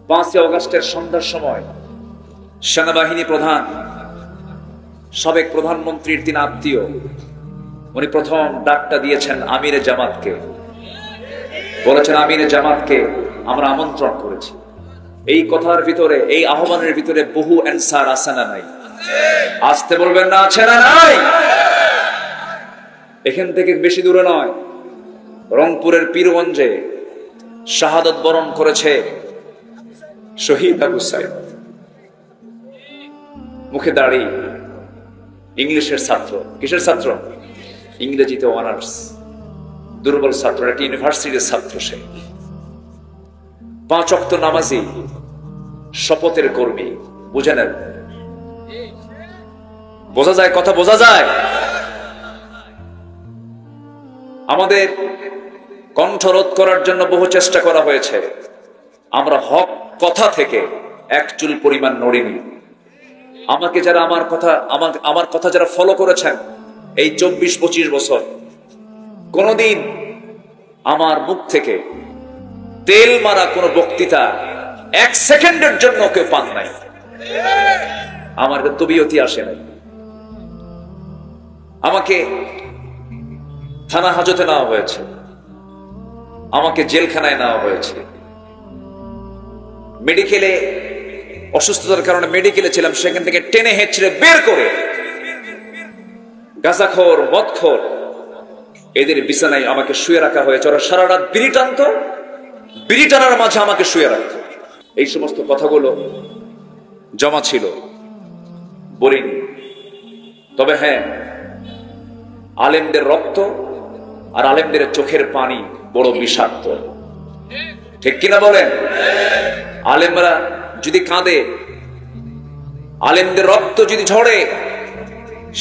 5 অগাস্টের সন্ধ্যার সময় সেনাবাহিনী প্রধান, সাবেক প্রধানমন্ত্রীর তিনি আত্মীয়, উনি প্রথম ডাকটা দিয়েছেন আমিরে জামাতকে। বলেছেন, আমিরে জামাতকে আমরা আমন্ত্রণ করেছি। এই কথার ভিতরে, এই আহ্বানের ভিতরে বহু অ্যানসার আছে না নাই? আসতে বলবেন না, আছে না নাই? এখান থেকে বেশি দূরে নয়, রংপুরের পীরগঞ্জে শাহাদত বরণ করেছে শহীদ আবু সাইদ। মুখে দাড়ি, ইংলিশের ছাত্র। কিসের ছাত্র? ইংরেজিতে অনার্স। দুর্বল ছাত্র, একটা ইউনিভার্সিটির ছাত্র। সে 5 ওয়াক্ত নামাজি, শপথের কর্মী। বুঝে নেন, বোঝা যায়, কথা বোঝা যায়। আমাদের কণ্ঠরোধ করার জন্য বহু চেষ্টা করা হয়েছে। আমরা হক কথা থেকে এক চুল পরিমাণ নড়িনি। আমাকে যারা আমার কথা যারা ফলো করেছেন এই 24-25 বছর, কোনদিন আমার মুখ থেকে তেল মারা কোন বক্তৃতা 1 সেকেন্ডের জন্য কেউ পান নাই। আমার তবিয়তি আসে নাই। আমাকে থানা হাজতে নেওয়া হয়েছে, আমাকে জেলখানায় নেওয়া হয়েছে। মেডিকেলে অসুস্থতার কারণে মেডিকেলে ছিলাম, সেখান থেকে টেনে হেঁচড়ে বের করে গাঁজাখোর, মদখোর এদের বিছানায় আমাকে শুয়ে রাখা হয়েছে। ওরা সারা রাত বিড়ি টানত, বিড়ি টানার মাঝে আমাকে শুয়ে রাখত। এই সমস্ত কথাগুলো জমা ছিল, বলিনি। তবে হ্যাঁ, আলেমদের রক্ত আর আলেমদের চোখের পানি বড় বিষাক্ত, ঠিক কিনা বলেন? আলেমরা যদি কাঁদে, আলেমদের রক্ত যদি ঝরে,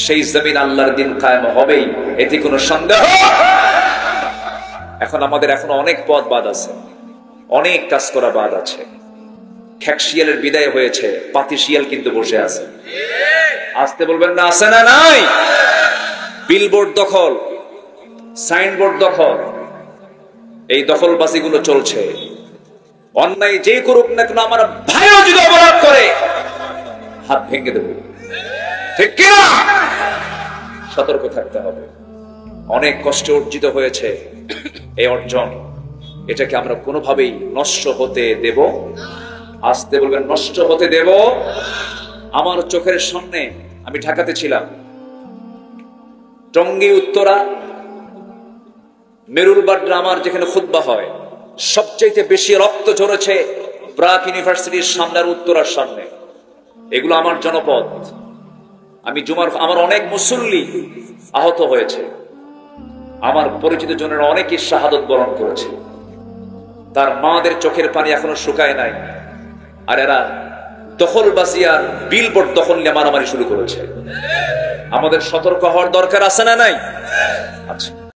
সেই জমিন আল্লাহর দিন কায়েম হবেই, এতে কোনো সন্দেহ। এখন আমাদের এখনো অনেক পথ বাদ আছে, অনেক কাজ করা বাদ আছে। খ্যাকশিয়ালের বিদায় হয়েছে, পাতিশিয়াল কিন্তু বসে আছে। আসতে বলবেন না, আছে না নাই? বিলবোর্ড দখল, সাইনবোর্ড দখল, এই দখলবাজিগুলো চলছে। অন্যায় যে করুক না কেন, আমার ভাইও যদি অপরাধ করে হাত ভেঙে দেব, ঠিক কিনা? সতর্ক থাকতে হবে। অনেক কষ্টে অর্জিত হয়েছে এই অর্জন, এটাকে আমরা কোনোভাবেই নষ্ট হতে দেব। আসতে বলবেন, নষ্ট হতে দেব। আমার চোখের সামনে, আমি ঢাকাতে ছিলাম, টঙ্গী উত্তরা মেরুলবাড্রা আমার যেখানে খুতবা হয়, সবচাইতে বেশি রক্ত ঝরেছে ব্রাক ইউনিভার্সিটির সামনে আর উত্তরার সামনে। এগুলো আমার জনপদ। আমি জুমার, আমার অনেক মুসল্লি আহত হয়েছে, আমার পরিচিত জনের অনেকেই শাহাদত বরণ করেছে। তার মাদের চোখের পানি এখনো শুকায় নাই, আর এরা দখলবাজি আর বিলবোর্ড দখল নিয়ে মারামারি শুরু করেছে। আমাদের সতর্ক হওয়ার দরকার আছে না নাই? আচ্ছা।